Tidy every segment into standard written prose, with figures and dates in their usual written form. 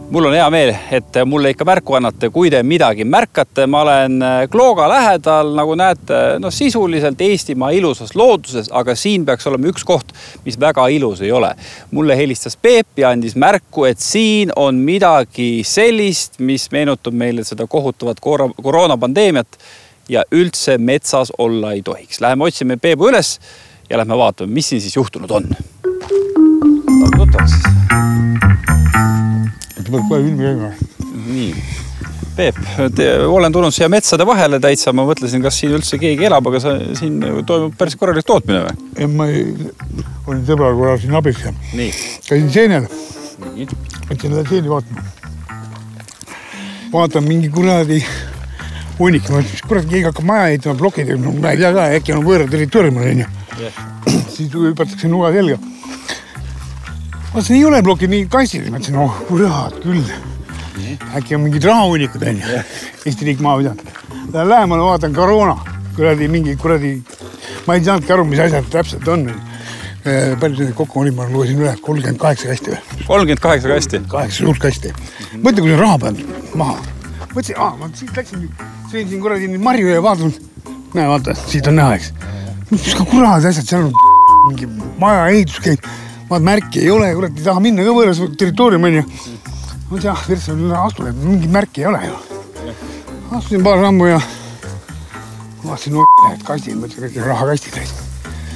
Mul on hea meel, et mulle ikka märku annate, kui te midagi märkate. Ma olen Klooga lähedal, nagu näete, sisuliselt Eestimaa ilusas looduses, aga siin peaks olema üks koht, mis väga ilus ei ole. Mulle helistas Peep ja andis märku, et siin on midagi sellist, mis meenutab meile seda kohutavat koroonapandeemiat ja üldse metsas olla ei tohiks. Läheme otsime Peebu üles ja lähme vaatame, mis siin siis juhtunud on. Tuttavaks siis. Nii. Peep, olen tulnud siia metsade vahele täitsa, ma mõtlesin, kas siin üldse keegi elab, aga siin toimub päris korralik tootmine või? Ma olin sõbral korral siin abiks ja käisin seenel. Võtsin üle seeni vaatama. Vaatan mingi kuradi hunnik. Kurat, keegi hakkab maja ehitama blokid. Ma ei tea ka, äkki on võõra territooriumil. Siis hüpatakse nuga selga. Vaatasin, ei ole blokid, mingid kastid. Mõtlesin, kurat küll. Äkki on mingid rahahunnikud. Eesti riik maa pidanud. Lähen lähemale vaatan koroona. Ma ei saanudki aru, mis asjad täpselt on. Palju see kokku oli, ma lugesin üle 38 kasti. 38 kasti? 8 suurt kasti. Mõtle, kui see raha pannud maha. Mõtlesin, ma siit läksin, sõin siin kuradi marju ja vaatan. Näe, vaata, siit on näha, eks. Mis ka kurad asjad, seal on mingi maja ehitus käib. Vaat märki ei ole, kurat, ei taha minna ka võõras territoorium on ju. Ma tea, virts on astunud, et mingi märki ei ole ju. Astusin paar sammu ja vaatasin need kastid, mõtlesin kõik rahakastid.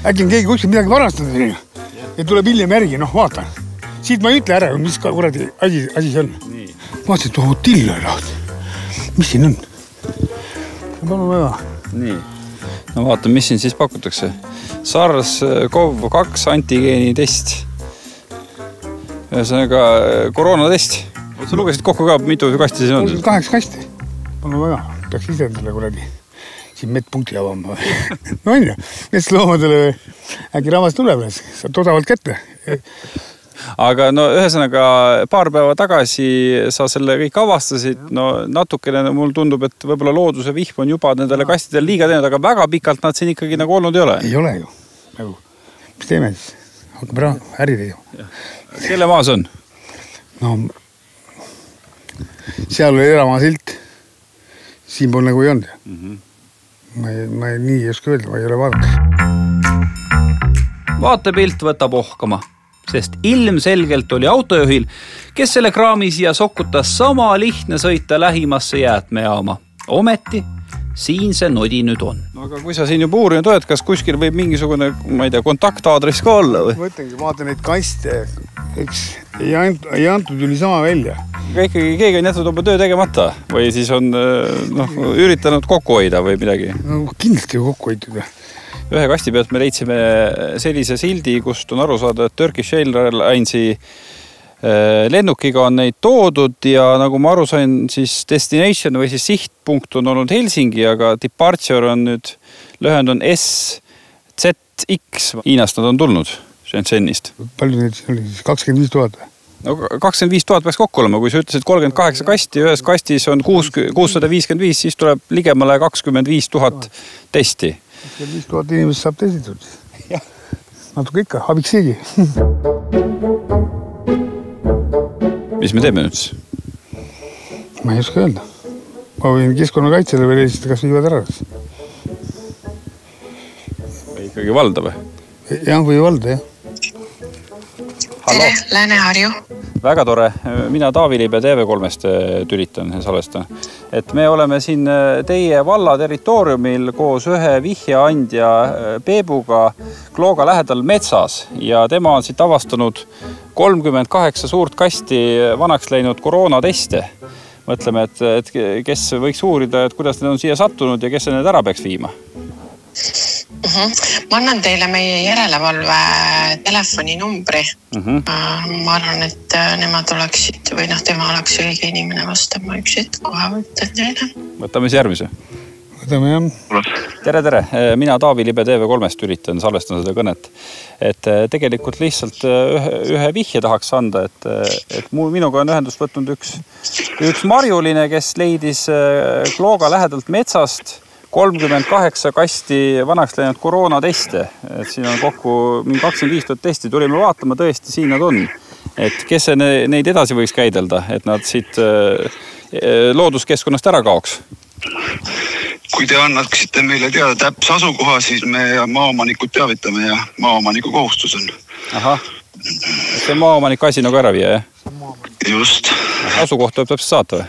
Äkki on keegi kuskil midagi varastanud ja tuleb hiljem järgi, vaatan. Siit ma ei ütle ära, mis ka kuradi asi see on. Vaatasin, et hotill oli lahti. Mis siin on? Palun väga. Nii. No vaatan, mis siin siis pakutakse. SARS-CoV-2 antigeeni test. Ühesõnaga koroonatest. Sa lugesid kokku ka, mitu kasti siin on? 8 kasti. Palun väga. Peaks ise endale kuradi siin medpunkti avama. No on ju. Kes loomadele äkki rahvas tuleb, saad odavalt kätte. Aga ühesõnaga paar päeva tagasi sa selle kõik avastasid. Natukene mul tundub, et võib-olla looduse vihm on juba nendele kastidele liiga teinud, aga väga pikalt nad siin ikkagi nagu olnud ei ole. Ei ole ju. Mis teeme siis? Hakkab äri tegema. Kelle maas on? Seal oli eramaa silt. Siin pool nagu ei olnud. Ma nii ei oska öelda, ma ei ole vaadanud. Vaatepilt võtab ohkama, sest ilmselgelt oli autojuhil, kes selle kraami siia sokutas sama lihtne sõita lähimasse jäätmejaama. Ometi siin see nodi nüüd on. Aga kui sa siin juba uurinud oled, kas kuskil võib mingisugune, ma ei tea, kontaktaadress ka olla või? Mõtlengi, vaata neid kaste, eks ei antud ju niisama välja. Aga ikkagi keegi on jätnud oma töö tegemata või siis on üritanud kokku hoida või midagi? Kindlasti kokku hoitud. Ühe kasti pealt me leidsime sellise sildi, kust on aru saada, et Turkish Airlinesi lennukiga on neid toodud ja nagu ma aru sain, siis destination või siis sihtpunkt on olnud Helsingi, aga departure on nüüd, lühend on SZX. Hiinast nad on tulnud, Shenzhenist. Palju neid oli siis? 25 000? No 25 000 peaks kokku olema, kui sa ütlesid 38 kasti, ühes kastis on 655, siis tuleb ligemale 25 000 testi. 25 000 inimest saab testitud. Natuke ikka, abiks seegi. Mis me teeme nüüd? Ma ei oska öelda. Ma võin keskkonnakaitsele veel esitada, kas viivad ära. Või ikkagi valda või? Jah, või valda, jah. Tere, Lääne-Harju. Väga tore. Mina Taavi Liibe TV3-st tülitan ja salvestan. Et me oleme siin teie valla territooriumil koos ühe vihjeandja Peebuga Klooga lähedal metsas ja tema on siit avastanud 38 suurt kasti vanaks läinud koroonateste. Mõtleme, et kes võiks uurida, et kuidas need on siia sattunud ja kes need ära peaks viima? Ma annan teile meie järelevalve telefoninumbri. Ma arvan, et nemad oleksid või tema oleks õige inimene vastama üks hetk kohe võtta teile. Võtame siis järgmise. Võtame jah. Tere. Mina Taavi Libe TV3-st üritan salvestan seda kõnet. Et tegelikult lihtsalt ühe vihje tahaks anda, et minuga on ühendust võtnud üks marjuline, kes leidis Klooga lähedalt metsast 38 kasti vanaks läinud koroonateste. Et siin on kokku 25 000 testi. Tulime vaatama, tõesti siin nad on. Et kes neid edasi võiks käidelda, et nad siit looduskeskkonnast ära kaoks? Kui te annaksite meile teada täpse asukoha, siis me maaomanikud teavitame ja maaomaniku kohustus on. Ahah, see maaomaniku asi nagu ära viia, jah? Just. Asukoht tuleb täpselt saata või?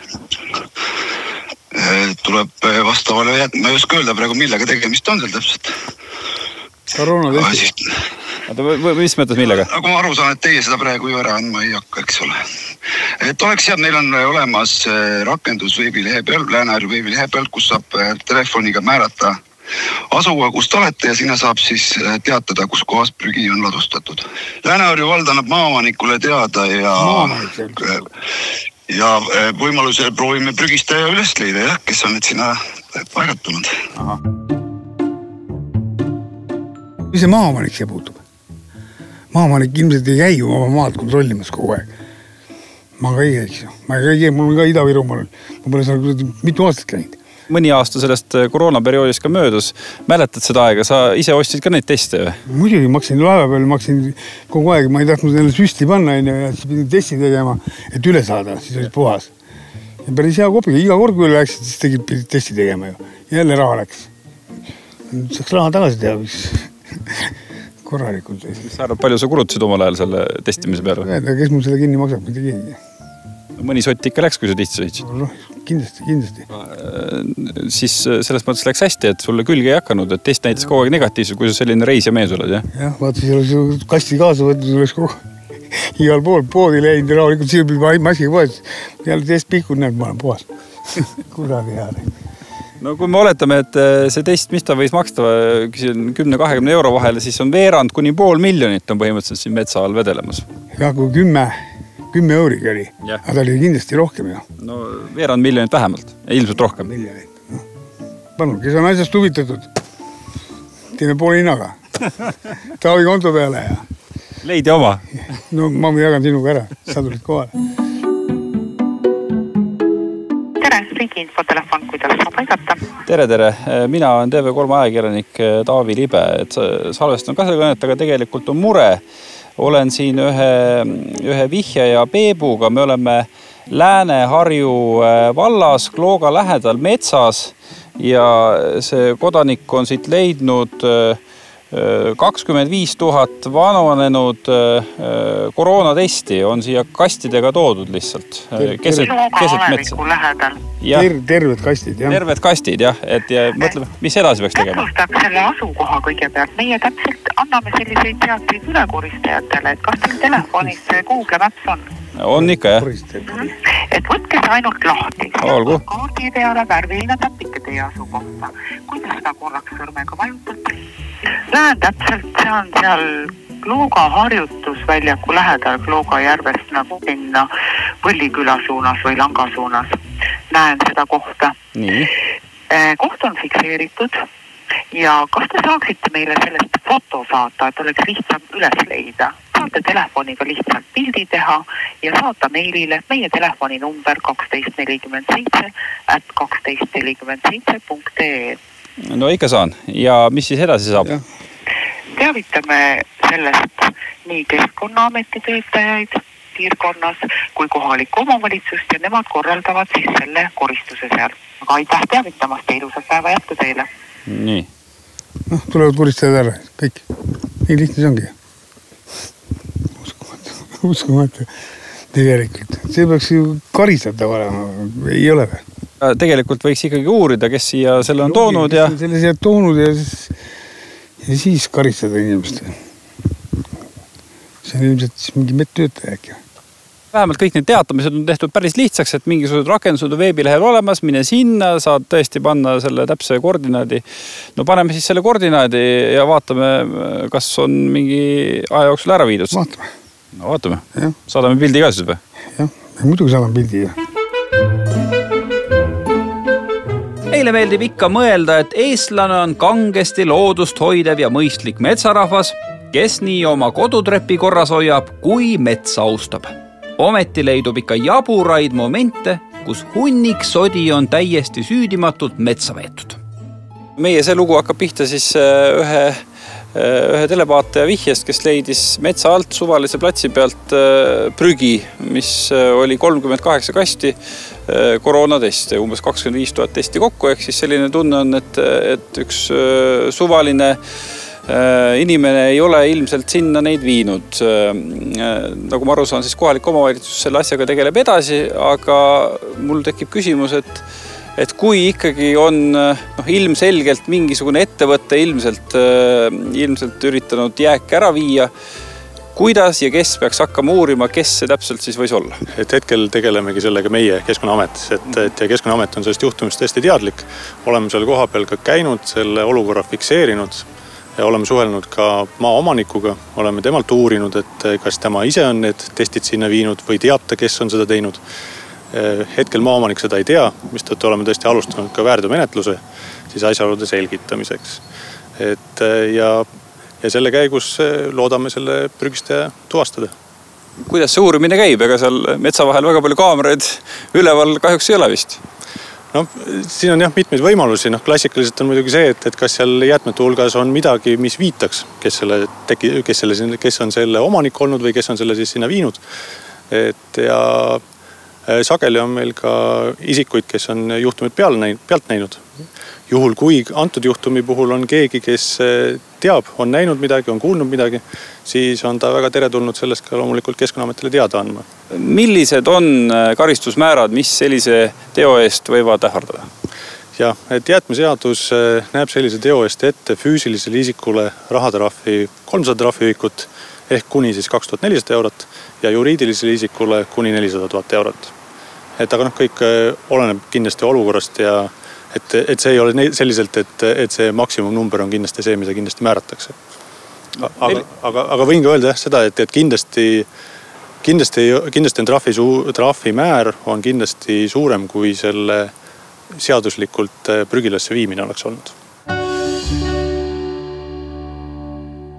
Tuleb vastavale jätma. Ma ei oska öelda praegu, millega tegemist on seal täpselt. Koroonatesti. Mis mõttes millega? Nagu ma aru saan, et teie seda praegu ju ära andma ei hakka, eks ole. Et oleks jah, meil on olemas rakendus veebilehe peal, Lääne-Harju veebilehe peal, kus saab telefoniga määrata asukoha, kus te olete ja sinna saab siis teatada, kus kohas prügi on ladustatud. Lääne-Harju vald annab maaomanikule teada ja võimalusel proovime prügistaja üles leida, jah, kes on need sinna paigatunud. Mis see maaomanik siia puutub? Maaomanik ilmselt ei käi oma maad kontrollimas kogu aeg. Ma ka ei käiks ju. Mul on ka Ida-Virumaal. Ma pole seal mitu aastat käinud. Mõni aasta sellest koroonaperioodist ka möödus. Mäletad seda aega? Sa ise ostsid ka neid teste või? Muidugi, maksin laeva peal, maksin kogu aeg. Ma ei tahtnud neile süsti panna ja siis pidin testi tegema, et üle saada, siis oli puhas. Ja päris hea kopi. Iga kord, kui üle läksid, siis pidid testi tegema ju. Jälle raha läks. Saaks raha tagasi teha, korralikult. Sa arvad, palju sa kulutasid omal ajal selle testimise peale? Kes mul seda kinni maksab, mitte keegi. Mõni sott ikka läks, kui sa tihti sõitsid? No, kindlasti. Siis selles mõttes läks hästi, et sulle külge ei hakanud, et test näitas kogu aeg negatiivselt, kui sa selline reis ja mees oled, jah? Jah, vaata, siis oleks kasti kaasa võtnud, oleks kogu igal pool poodi läinud ja rahulikult siin pidi maskiga poes. Jälle test pikkud näeb, ma olen puhas. Kuradi hea. No kui me oletame, et see test, mis ta võis maksta 10-20 euro vahele, siis on veerand kuni $500 000 on põhimõtteliselt siin metsa all vedelemas. Ja kui 10 euriga oli, aga ta oli kindlasti rohkem ju. No veerand $1 000 vähemalt, ilmselt rohkem. No. Palun, kes on asjast huvitatud, teeme poole hinnaga. Taavi konto peale ja... Leidi oma. No ma jagan sinuga ära, sa tulid kohale. Telefon, kuidas saab aidata? Tere. Mina olen TV3 ajakirjanik Taavi Libe. Et salvestan ka selle kõnet, aga tegelikult on mure. Olen siin ühe vihja ja Peebuga. Me oleme Lääne-Harju vallas Klooga lähedal metsas ja see kodanik on siit leidnud 25 000 vananenud koroonatesti on siia kastidega toodud lihtsalt. Keset metsa. Terved kastid, jah. Terved kastid, jah. Et mõtleme, mis edasi peaks tegema? Täpsustaks selle asukoha kõigepealt. Meie täpselt anname selliseid teateid ülekoristajatele, et kas teil telefonis Google Maps on? On ikka, jah. Et võtke see ainult lahti. Olgu. Kaardi peale värviline täpike teie asukohta. Kui te seda korraks sõrmega vajutate, näen täpselt, see on seal Klooga harjutusväljaku lähedal Klooga järvest nagu sinna Võlliküla suunas või Langa suunas. Näen seda kohta. Nii. Koht on fikseeritud ja kas te saaksite meile sellest foto saata, et oleks lihtsam üles leida? Saate telefoniga lihtsalt pildi teha ja saata meilile meie telefoninumber 1247@1247.ee. No ikka saan. Ja mis siis edasi saab? Teavitame sellest nii Keskkonnaameti töötajaid piirkonnas kui kohalikku omavalitsust ja nemad korraldavad siis selle koristuse seal. Aga aitäh teavitamast ja ilusat päeva jätku teile. Nii. No, tulevad koristajad ära. Kõik. Nii lihtne see ongi. Uskumata. Tegelikult. See peaks ju karistatav olema. Ei ole või? Tegelikult võiks ikkagi uurida, kes siia selle on toonud ja... Selle siia toonud ja siis karistada inimest. See on ilmselt mingi medtöötaja äkki. Vähemalt kõik need teatamised on tehtud päris lihtsaks, et mingisugused rakendused veebilehel olemas, mine sinna, saad tõesti panna selle täpse koordinaadi. No paneme siis selle koordinaadi ja vaatame, kas on mingi aja jooksul ära viidud. Vaatame. No vaatame. Ja. Saadame pildi ka siis või? Jah, muidugi saadame pildi. Meile meeldib ikka mõelda, et eestlane on kangesti loodust hoidev ja mõistlik metsarahvas, kes nii oma kodutrepi korras hoiab, kui metsa austab. Ometi leidub ikka jaburaid momente, kus hunnik sodi on täiesti süüdimatult metsa veetud. Meie see lugu hakkab pihta siis ühe ühe televaataja vihjest, kes leidis metsa alt suvalise platsi pealt prügi, mis oli 38 kasti koroonateste, umbes 25 000 testi kokku, ehk siis selline tunne on, et üks suvaline inimene ei ole ilmselt sinna neid viinud. Nagu ma aru saan, siis kohalik omavalitsus selle asjaga tegeleb edasi, aga mul tekib küsimus, et kui ikkagi on ilmselgelt mingisugune ettevõte ilmselt üritanud jääke ära viia, kuidas ja kes peaks hakkama uurima, kes see täpselt siis võis olla? Et hetkel tegelemegi sellega meie Keskkonnaamet, et Keskkonnaamet on sellest juhtumist tõesti teadlik. Oleme seal koha peal ka käinud, selle olukorra fikseerinud ja oleme suhelnud ka maaomanikuga. Oleme temalt uurinud, et kas tema ise on need testid sinna viinud või teab ta, kes on seda teinud. Hetkel maaomanik seda ei tea, mistõttu oleme tõesti alustanud ka väärteomenetluse siis asjaolude selgitamiseks. Ja selle käigus loodame selle prügistaja tuvastada. Kuidas see uurimine käib? Ega seal metsa vahel väga palju kaameraid üleval kahjuks ei ole vist? No, siin on jah mitmeid võimalusi. Klassikaliselt on muidugi see, et kas seal jäätmete hulgas on midagi, mis viitaks, kes on selle omanik olnud või kes on selle siis sinna viinud. Ja sageli on meil ka isikuid, kes on juhtumid pealt näinud. Juhul, kui antud juhtumi puhul on keegi, kes teab, on näinud midagi, on kuulnud midagi, siis on ta väga teretulnud sellest ka loomulikult Keskkonnaametile teada andma. Millised on karistusmäärad, mis sellise teo eest võivad ähvardada? Jah, et jäätmeseadus näeb sellise teo eest ette füüsilisele isikule rahatrahvi 300 trahviühikut ehk kuni siis 2400 eurot ja juriidilisele isikule kuni 400 000 eurot. Aga kõik oleneb kindlasti olukorrast ja et see ei ole selliselt, et see maksimumnumber on kindlasti see, mida kindlasti määratakse. Aga võin ka öelda seda, et kindlasti on trahvimäär on kindlasti suurem, kui selle seaduslikult prügilasse viimine oleks olnud.